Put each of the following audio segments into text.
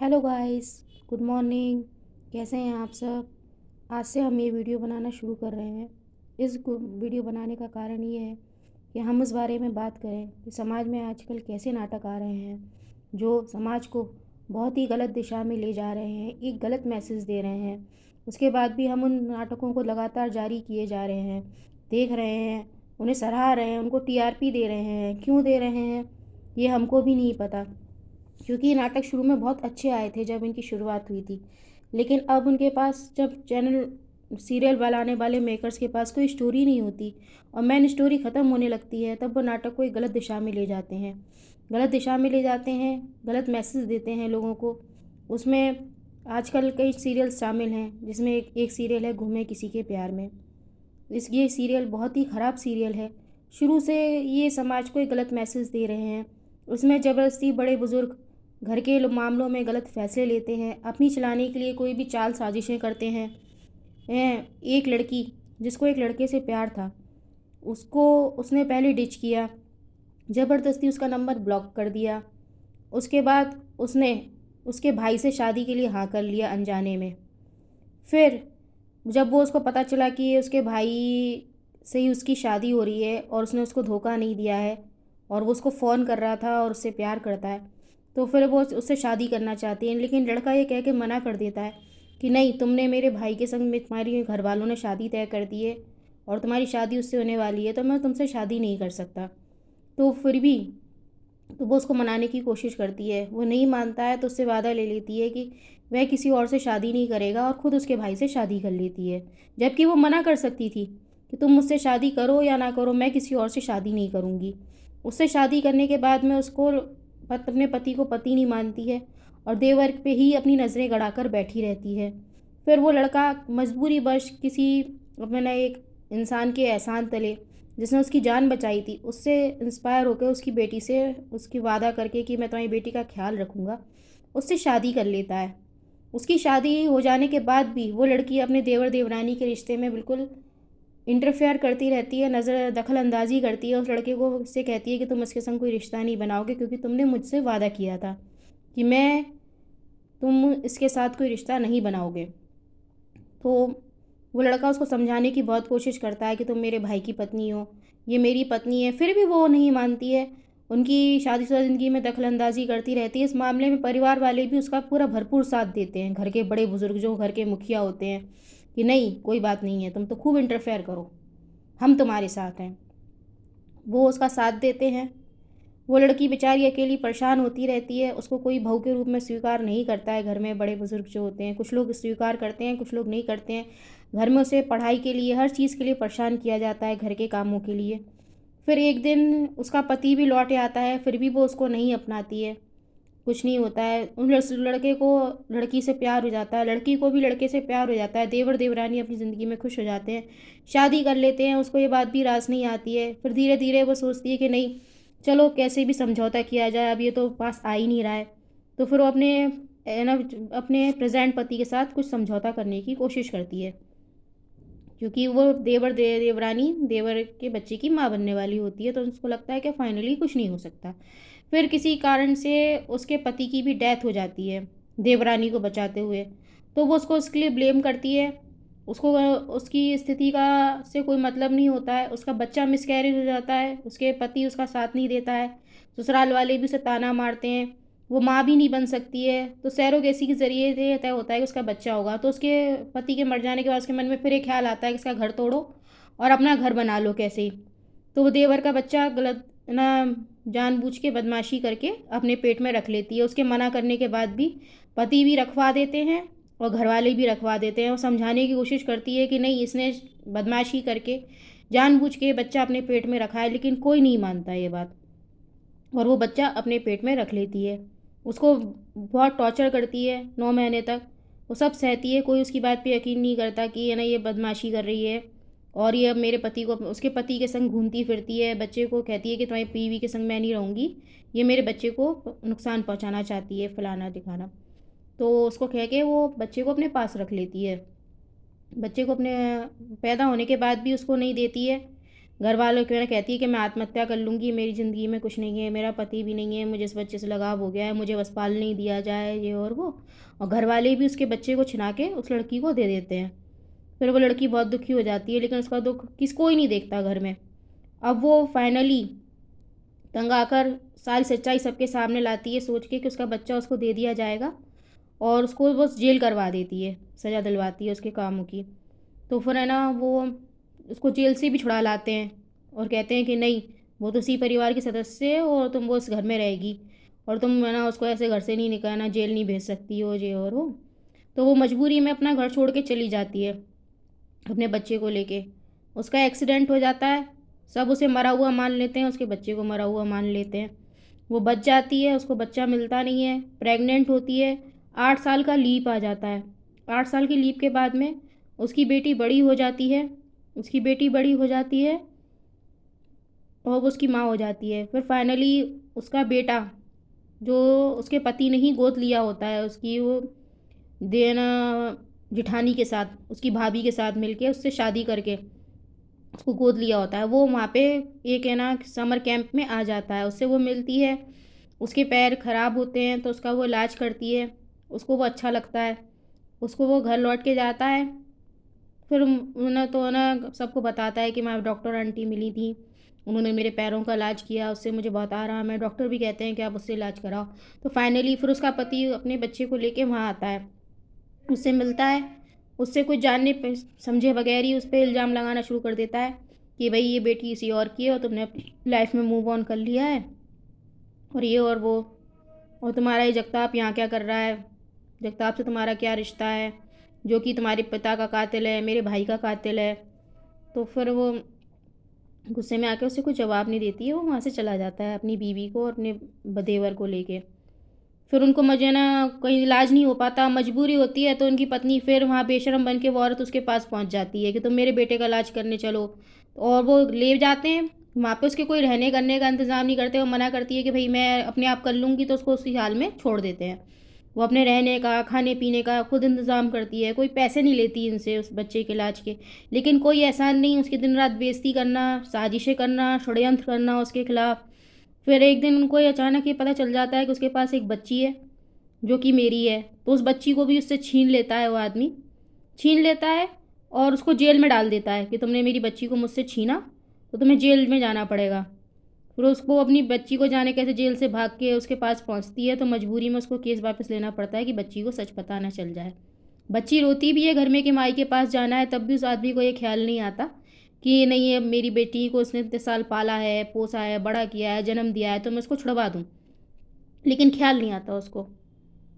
Hello guys. Good morning. कैसे हैं आप सब? आज से हम ये वीडियो बनाना शुरू कर रहे हैं। वीडियो बनाने का कारण ये है कि हम इस बारे में बात करें कि समाज में आजकल कैसे नाटक आ रहे हैं जो समाज को बहुत ही गलत दिशा में ले जा रहे हैं, एक गलत मैसेज दे रहे हैं। उसके बाद भी हम उन नाटकों को लगातार जारी किए जा रहे हैं, देख रहे हैं, उन्हें सराह रहे हैं, उनको टीआरपी दे रहे हैं। क्यों दे रहे हैं ये हमको भी नहीं पता, क्योंकि ये नाटक शुरू में बहुत अच्छे आए थे जब इनकी शुरुआत हुई थी। लेकिन अब उनके पास जब चैनल सीरियल बनाने वाले मेकर्स के पास कोई स्टोरी नहीं होती और मेन स्टोरी ख़त्म होने लगती है, तब वो नाटक को एक गलत दिशा में ले जाते हैं। गलत दिशा में ले जाते हैं, गलत मैसेज देते हैं लोगों को। उसमें आजकल कई सीरियल शामिल हैं, जिसमें एक सीरियल है घूमे किसी के प्यार में। ये सीरियल बहुत ही ख़राब सीरियल है। शुरू से ये समाज को एक गलत मैसेज दे रहे हैं। उसमें ज़बरदस्ती बड़े बुज़ुर्ग घर के मामलों में गलत फ़ैसले लेते हैं, अपनी चलाने के लिए कोई भी चाल साजिशें करते हैं। एक लड़की जिसको एक लड़के से प्यार था, उसको उसने पहले डिच किया, ज़बरदस्ती उसका नंबर ब्लॉक कर दिया। उसके बाद उसने उसके भाई से शादी के लिए हाँ कर लिया अनजाने में। फिर जब वो उसको पता चला कि ये उसके भाई से ही उसकी शादी हो रही है और उसने उसको धोखा नहीं दिया है और वो उसको फ़ोन कर रहा था और उससे प्यार करता है, तो फिर वो उससे शादी करना चाहती है। लेकिन लड़का ये कह के मना कर देता है कि नहीं, तुमने मेरे भाई के संग में, तुम्हारी घर वालों ने शादी तय कर दी है और तुम्हारी शादी उससे होने वाली है, तो मैं तुमसे शादी नहीं कर सकता। तो फिर भी तो वो उसको मनाने की कोशिश करती है। वो नहीं मानता है तो उससे वादा ले लेती है कि वह किसी और से शादी नहीं करेगा और ख़ुद उसके भाई से शादी कर लेती है। जबकि वो मना कर सकती थी कि तुम मुझसे शादी करो या ना करो, मैं किसी और से शादी नहीं करूँगी। उससे शादी करने के बाद में उसको अपने पति को पति नहीं मानती है और देवर पे ही अपनी नज़रें गड़ा कर बैठी रहती है। फिर वो लड़का मजबूरीवश किसी अपने एक इंसान के एहसान तले, जिसने उसकी जान बचाई थी, उससे इंस्पायर होकर उसकी बेटी से उसकी वादा करके कि मैं तुम्हारी बेटी का ख्याल रखूँगा, उससे शादी कर लेता है। उसकी शादी हो जाने के बाद भी वो लड़की अपने देवर देवरानी के रिश्ते में बिल्कुल इंटरफेयर करती रहती है, नज़र दखल अंदाज़ी करती है। उस लड़के को उससे कहती है कि तुम इसके संग कोई रिश्ता नहीं बनाओगे, क्योंकि तुमने मुझसे वादा किया था कि तुम इसके साथ कोई रिश्ता नहीं बनाओगे। तो वो लड़का उसको समझाने की बहुत कोशिश करता है कि तुम मेरे भाई की पत्नी हो, ये मेरी पत्नी है, फिर भी वो नहीं मानती है। उनकी शादीशुदा ज़िंदगी में दखल अंदाज़ी करती रहती है। इस मामले में परिवार वाले भी उसका पूरा भरपूर साथ देते हैं, घर के बड़े बुज़ुर्ग जो घर के मुखिया होते हैं, कि नहीं कोई बात नहीं है, तुम तो खूब इंटरफेयर करो, हम तुम्हारे साथ हैं। वो उसका साथ देते हैं। वो लड़की बेचारी अकेली परेशान होती रहती है, उसको कोई बहू के रूप में स्वीकार नहीं करता है। घर में बड़े बुजुर्ग जो होते हैं, कुछ लोग स्वीकार करते हैं, कुछ लोग नहीं करते हैं। घर में उसे पढ़ाई के लिए, हर चीज़ के लिए परेशान किया जाता है, घर के कामों के लिए। फिर एक दिन उसका पति भी लौट आता है, फिर भी वो उसको नहीं अपनाती है। कुछ नहीं होता है। उन लड़के को लड़की से प्यार हो जाता है, लड़की को भी लड़के से प्यार हो जाता है। देवर देवरानी अपनी ज़िंदगी में खुश हो जाते हैं, शादी कर लेते हैं। उसको ये बात भी रास नहीं आती है। फिर धीरे धीरे वो सोचती है कि नहीं, चलो कैसे भी समझौता किया जाए, अब ये तो पास आ ही नहीं रहा है। तो फिर वो अपने प्रेजेंट पति के साथ कुछ समझौता करने की कोशिश करती है, क्योंकि वो देवरानी देवर के बच्चे की माँ बनने वाली होती है। तो उसको लगता है कि फाइनली कुछ नहीं हो सकता। फिर किसी कारण से उसके पति की भी डेथ हो जाती है देवरानी को बचाते हुए। तो वो उसको उसके लिए ब्लेम करती है। उसको उसकी स्थिति का से कोई मतलब नहीं होता है। उसका बच्चा मिसकैरेज हो जाता है, उसके पति उसका साथ नहीं देता है, ससुराल वाले भी उसे ताना मारते हैं। वो माँ भी नहीं बन सकती है, तो सैरोगेसी के ज़रिए से तय होता है कि उसका बच्चा होगा। तो उसके पति के मर जाने के बाद उसके मन में फिर एक ख्याल आता है कि इसका घर तोड़ो और अपना घर बना लो कैसे ही। तो वो देवर का बच्चा गलत ना जानबूझ के बदमाशी करके अपने पेट में रख लेती है। उसके मना करने के बाद भी पति भी रखवा देते हैं और घर वाले भी रखवा देते हैं। वो समझाने की कोशिश करती है कि नहीं, इसने बदमाशी करके जानबूझ के बच्चा अपने पेट में रखा है, लेकिन कोई नहीं मानता ये बात और वो बच्चा अपने पेट में रख लेती है। उसको बहुत टॉर्चर करती है 9 महीने तक। वो सब सहती है, कोई उसकी बात पे यकीन नहीं करता कि ये ना ये बदमाशी कर रही है और ये अब मेरे पति को, उसके पति के संग घूमती फिरती है। बच्चे को कहती है कि तुम्हारी बीवी के संग मैं नहीं रहूँगी, ये मेरे बच्चे को नुकसान पहुँचाना चाहती है, फलाना दिखाना। तो उसको कह के वो बच्चे को अपने पास रख लेती है। बच्चे को अपने पैदा होने के बाद भी उसको नहीं देती है। घर वालों के कहती है कि मैं आत्महत्या कर लूँगी, मेरी ज़िंदगी में कुछ नहीं है, मेरा पति भी नहीं है, मुझे इस बच्चे से लगाव हो गया है, मुझे बस पालने ही दिया जाए, ये और वो। और घर वाले भी उसके बच्चे को छिना के उस लड़की को दे देते हैं। फिर वो लड़की बहुत दुखी हो जाती है, लेकिन उसका दुख कोई नहीं देखता घर में। अब वो फाइनली तंग आकर सारी सच्चाई सबके सामने लाती है, सोच के कि उसका बच्चा उसको दे दिया जाएगा, और उसको बस जेल करवा देती है, सज़ा दिलवाती है उसके कामों की। तो फिर है ना, वो उसको जेल से भी छुड़ा लाते हैं और कहते हैं कि नहीं, वो तो उसी परिवार की सदस्य है और तुम वो इस घर में रहेगी, और तुम है ना उसको ऐसे घर से नहीं निकालना, जेल नहीं भेज सकती हो, ये और वो। तो वो मजबूरी में अपना घर छोड़ के चली जाती है अपने बच्चे को लेके। उसका एक्सीडेंट हो जाता है, सब उसे मरा हुआ मान लेते हैं, उसके बच्चे को मरा हुआ मान लेते हैं। वो बच जाती है, उसको बच्चा मिलता नहीं है, प्रेग्नेंट होती है, 8 साल का लीप आ जाता है। 8 साल की लीप के बाद में उसकी बेटी बड़ी हो जाती है, उसकी बेटी बड़ी हो जाती है और वो उसकी माँ हो जाती है। फिर फाइनली उसका बेटा, जो उसके पति ने ही गोद लिया होता है, उसकी वो देना जिठानी के साथ, उसकी भाभी के साथ मिलके उससे शादी करके उसको गोद लिया होता है, वो वहाँ पे एक है ना समर कैंप में आ जाता है, उससे वो मिलती है। उसके पैर ख़राब होते हैं तो उसका वो इलाज करती है, उसको वो अच्छा लगता है, उसको वो घर लौट के जाता है। फिर उन्हें तो ना सबको बताता है कि मैं डॉक्टर आंटी मिली थी, उन्होंने मेरे पैरों का इलाज किया, उससे मुझे बहुत आराम है, डॉक्टर भी कहते हैं कि आप उससे इलाज कराओ। तो फाइनली फिर उसका पति अपने बच्चे को लेके वहाँ आता है, उससे मिलता है, उससे कुछ जानने समझे बगैर ही उस पर इल्ज़ाम लगाना शुरू कर देता है कि भाई ये बेटी किसी और की है और तुमने अपनी लाइफ में मूव ऑन कर लिया है, और ये और वो, और तुम्हारा ये जगताप यहाँ क्या कर रहा है, जगताप से तुम्हारा क्या रिश्ता है, जो कि तुम्हारे पिता का कातिल है, मेरे भाई का कातिल है। तो फिर वो गुस्से में आके उसे कोई जवाब नहीं देती है, वो वहाँ से चला जाता है अपनी बीवी को और अपने देवर को लेके। फिर उनको मजे ना कहीं इलाज नहीं हो पाता, मजबूरी होती है, तो उनकी पत्नी फिर वहाँ बेशरम बन के वो औरत उसके पास पहुँच जाती है कि तुम मेरे बेटे का इलाज करने चलो। और वो ले जाते हैं वहाँ पे, उसके कोई रहने करने का इंतज़ाम नहीं करते, वो मना करती है कि भाई मैं अपने आप कर लूँगी, तो उसको उसी हाल में छोड़ देते हैं। वो अपने रहने का, खाने पीने का खुद इंतज़ाम करती है, कोई पैसे नहीं लेती इनसे उस बच्चे के इलाज के। लेकिन कोई एहसान नहीं, उसकी दिन रात बेइज्जती करना, साजिशें करना, षड्यंत्र करना उसके खिलाफ। फिर एक दिन उनको अचानक ये पता चल जाता है कि उसके पास एक बच्ची है जो कि मेरी है, तो उस बच्ची को भी उससे छीन लेता है, वो आदमी छीन लेता है और उसको जेल में डाल देता है कि तुमने मेरी बच्ची को मुझसे छीना, तो तुम्हें जेल में जाना पड़ेगा। फिर उसको अपनी बच्ची को जाने कैसे जेल से भाग के उसके पास पहुंचती है, तो मजबूरी में उसको केस वापस लेना पड़ता है कि बच्ची को सच पता ना चल जाए। बच्ची रोती भी है घर में कि माई के पास जाना है, तब भी उस आदमी को ये ख्याल नहीं आता कि नहीं, ये मेरी बेटी को उसने इतने साल पाला है, पोसा है, बड़ा किया है, जन्म दिया है, तो मैं उसको छुड़वा दूँ। लेकिन ख्याल नहीं आता उसको,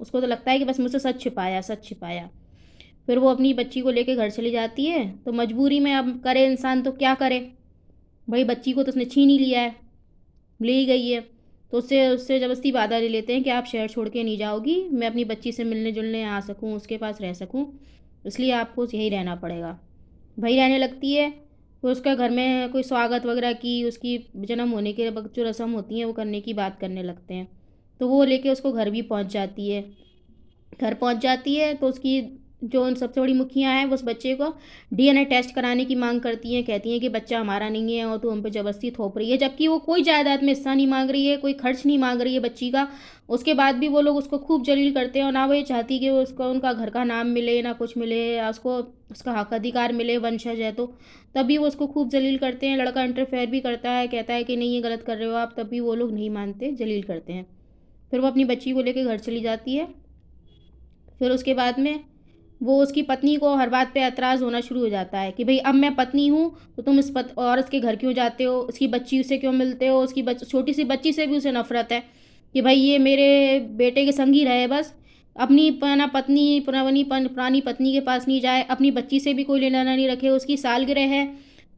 उसको तो लगता है कि बस मुझसे सच छिपाया, सच छिपाया। फिर वो अपनी बच्ची को लेके घर चली जाती है, तो मजबूरी में अब करे इंसान तो क्या करे, भाई बच्ची को तो उसने छीन ही लिया है, ले ही गई है। तो उससे उससे ज़बरदस्ती वादा ले लेते हैं कि आप शहर छोड़ के नहीं जाओगी, मैं अपनी बच्ची से मिलने जुलने आ सकूँ, उसके पास रह सकूँ, इसलिए आपको यहीं रहना पड़ेगा। वहीं रहने लगती है। फिर उसका घर में कोई स्वागत वगैरह की, उसकी जन्म होने के वक्त जो रस्म होती हैं वो करने की बात करने लगते हैं। तो वो लेके उसको घर भी पहुंच जाती है। घर पहुंच जाती है तो उसकी जो उन सबसे बड़ी मुखिया हैं वो उस बच्चे को डीएनए टेस्ट कराने की मांग करती हैं, कहती हैं कि बच्चा हमारा नहीं है और तू हम पे ज़बरदस्ती थोप रही है, जबकि वो कोई जायदाद में हिस्सा नहीं मांग रही है, कोई खर्च नहीं मांग रही है बच्ची का। उसके बाद भी वो लोग उसको खूब जलील करते हैं, और ना वो ये चाहती कि वो उसको उनका घर का नाम मिले, ना कुछ मिले, या उसको उसका हक अधिकार मिले, वंशज है तो। तभी वो उसको खूब जलील करते हैं। लड़का इंटरफेयर भी करता है, कहता है कि नहीं ये गलत कर रहे हो आप, तब भी वो लोग नहीं मानते, जलील करते हैं। फिर वो अपनी बच्ची को लेकर घर चली जाती है। फिर उसके बाद में वो उसकी पत्नी को हर बात पे एतराज़ होना शुरू हो जाता है कि भाई अब मैं पत्नी हूँ तो तुम इस औरत के घर क्यों जाते हो, उसकी बच्ची से क्यों मिलते हो, उसकी छोटी सी बच्ची से भी उसे नफरत है कि भाई ये मेरे बेटे के संग ही रहे बस, अपनी पुराना पत्नी पुरानी पत्नी के पास नहीं जाए, अपनी बच्ची से भी कोई लेना देना नहीं रखे, उसकी सालगिरह है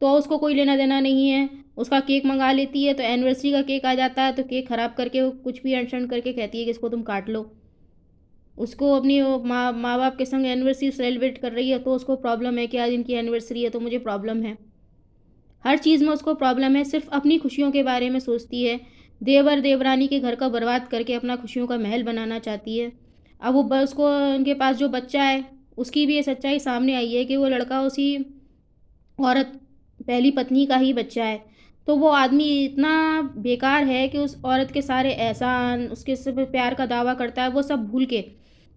तो उसको कोई लेना देना नहीं है। उसका केक मंगा लेती है तो एनिवर्सरी का केक आ जाता है तो केक ख़राब करके वो कुछ भी अनशन करके कहती है कि इसको तुम काट लो। उसको अपनी माँ बाप के संग एनिवर्सरी सेलिब्रेट कर रही है तो उसको प्रॉब्लम है कि आज इनकी एनिवर्सरी है तो मुझे प्रॉब्लम है। हर चीज़ में उसको प्रॉब्लम है, सिर्फ अपनी खुशियों के बारे में सोचती है। देवर देवरानी के घर का बर्बाद करके अपना खुशियों का महल बनाना चाहती है। अब वो उसको उनके पास जो बच्चा है उसकी भी ये सच्चाई सामने आई है कि वो लड़का उसी औरत पहली पत्नी का ही बच्चा है, तो वो आदमी इतना बेकार है कि उस औरत के सारे एहसान, उसके सब प्यार का दावा करता है, वो सब भूल के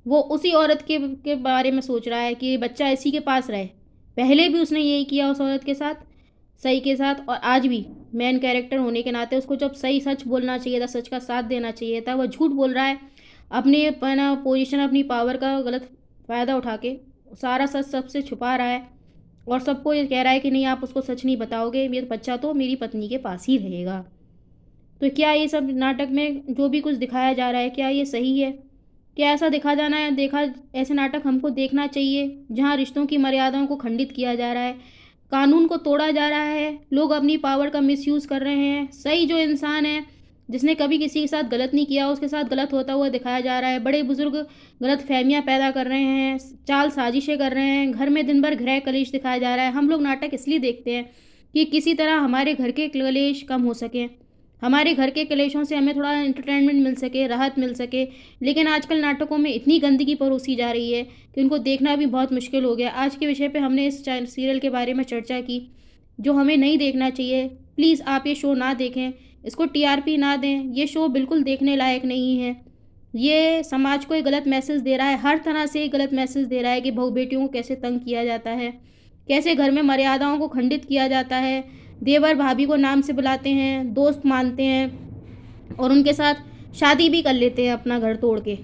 वो उसी औरत के बारे में सोच रहा है कि बच्चा इसी के पास रहे। पहले भी उसने यही किया उस औरत के साथ, सही के साथ, और आज भी मेन कैरेक्टर होने के नाते उसको जब सही सच बोलना चाहिए था, सच का साथ देना चाहिए था, वो झूठ बोल रहा है। अपने अपना पोजीशन, अपनी पावर का गलत फ़ायदा उठा के सारा सच सबसे छुपा रहा है, और सबको ये कह रहा है कि नहीं, आप उसको सच नहीं बताओगे, ये बच्चा तो मेरी पत्नी के पास ही रहेगा। तो क्या ये सब नाटक में जो भी कुछ दिखाया जा रहा है, क्या ये सही है? क्या ऐसा दिखा जाना है, देखा ऐसे नाटक हमको देखना चाहिए जहाँ रिश्तों की मर्यादाओं को खंडित किया जा रहा है, कानून को तोड़ा जा रहा है, लोग अपनी पावर का मिसयूज़ कर रहे हैं, सही जो इंसान है जिसने कभी किसी के साथ गलत नहीं किया उसके साथ गलत होता हुआ दिखाया जा रहा है, बड़े बुजुर्ग गलत फहमियाँ पैदा कर रहे हैं, चाल साजिशें कर रहे हैं, घर में दिन भर गृह कलेश दिखाया जा रहा है। हम लोग नाटक इसलिए देखते हैं कि किसी तरह हमारे घर के कलेश कम हो सकें, हमारे घर के कलेशों से हमें थोड़ा एंटरटेनमेंट मिल सके, राहत मिल सके। लेकिन आजकल नाटकों में इतनी गंदगी परोसी जा रही है कि उनको देखना भी बहुत मुश्किल हो गया। आज के विषय पे हमने इस सीरियल के बारे में चर्चा की, जो हमें नहीं देखना चाहिए। प्लीज़ आप ये शो ना देखें, इसको टीआरपी ना दें, ये शो बिल्कुल देखने लायक नहीं है। ये समाज को एक गलत मैसेज दे रहा है, हर तरह से एक गलत मैसेज दे रहा है कि बहू बेटियों को कैसे तंग किया जाता है, कैसे घर में मर्यादाओं को खंडित किया जाता है, देवर भाभी को नाम से बुलाते हैं, दोस्त मानते हैं, और उनके साथ शादी भी कर लेते हैं अपना घर तोड़ के।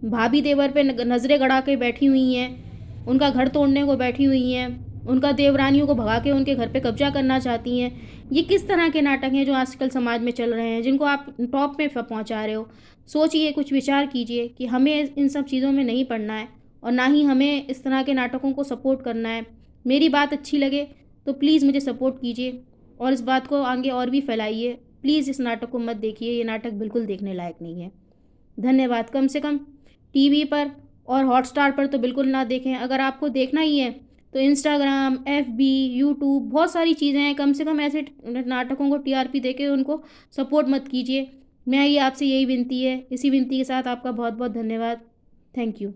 भाभी देवर पे नज़रें गड़ा के बैठी हुई हैं, उनका घर तोड़ने को बैठी हुई हैं, उनका देवरानियों को भगा के उनके घर पे कब्जा करना चाहती हैं। ये किस तरह के नाटक हैं जो आजकल समाज में चल रहे हैं, जिनको आप टॉप में पहुंचा रहे हो? सोचिए, कुछ विचार कीजिए कि हमें इन सब चीज़ों में नहीं पड़ना है, और ना ही हमें इस तरह के नाटकों को सपोर्ट करना है। मेरी बात अच्छी लगे तो प्लीज़ मुझे सपोर्ट कीजिए, और इस बात को आगे और भी फैलाइए। प्लीज़ इस नाटक को मत देखिए, ये नाटक बिल्कुल देखने लायक नहीं है। धन्यवाद। कम से कम टीवी पर और हॉटस्टार पर तो बिल्कुल ना देखें। अगर आपको देखना ही है तो इंस्टाग्राम, एफबी, यूट्यूब, बहुत सारी चीज़ें हैं। कम से कम ऐसे नाटकों को टीआरपी देके उनको सपोर्ट मत कीजिए। मैं ये आपसे यही विनती है। इसी विनती के साथ आपका बहुत बहुत धन्यवाद। Thank you.